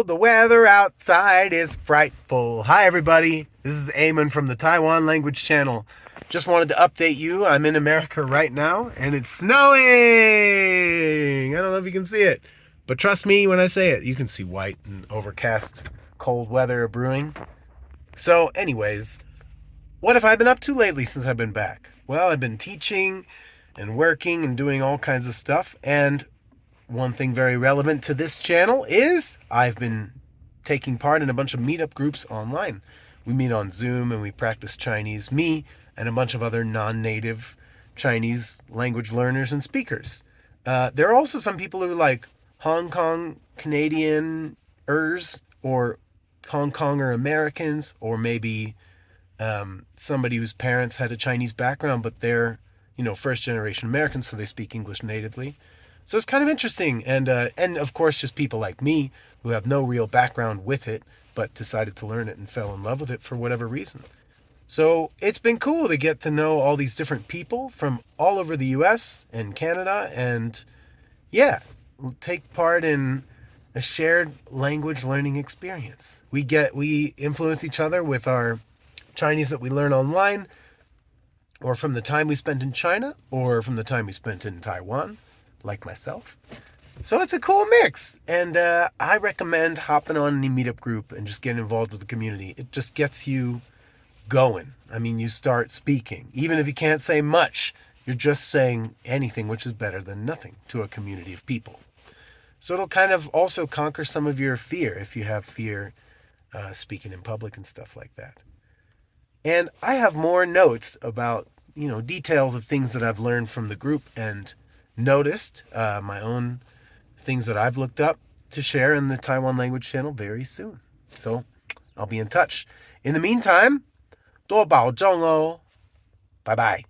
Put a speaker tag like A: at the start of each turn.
A: the weather outside is frightful. Hi, everybody. This is Eamon from the Taiwan Language Channel. Just wanted to update you. I'm in America right now, and it's snowing. I don't know if you can see it, but trust me when I say it. You can see white and overcast, cold weather brewing. So, anyways, what have I been up to lately since I've been back? Well, I've been teaching and working and doing all kinds of stuff, and one thing very relevant to this channel is I've been taking part in a bunch of meetup groups online. We meet on Zoom and we practice Chinese, me and a bunch of other non-native Chinese language learners and speakers. There are also some people who are like Hong Kong Canadian-ers or Hong Kong or Americans, or maybe somebody whose parents had a Chinese background, but they're, first generation Americans, so they speak English natively. So it's kind of interesting, and of course just people like me who have no real background with it, but decided to learn it and fell in love with it for whatever reason. So it's been cool to get to know all these different people from all over the US and Canada, and yeah, take part in a shared language learning experience. We influence each other with our Chinese that we learn online, or from the time we spent in China, or from the time we spent in Taiwan, like myself. So it's a cool mix, and I recommend hopping on any meetup group and just getting involved with the community. It just gets you going. I mean, you start speaking. Even if you can't say much, you're just saying anything, which is better than nothing to a community of people. So it'll kind of also conquer some of your fear if you have fear speaking in public and stuff like that. And I have more notes about, details of things that I've learned from the group and noticed, my own things that I've looked up to share in the Taiwan Language Channel very soon. So I'll be in touch. In the meantime, 多保重哦. Bye bye.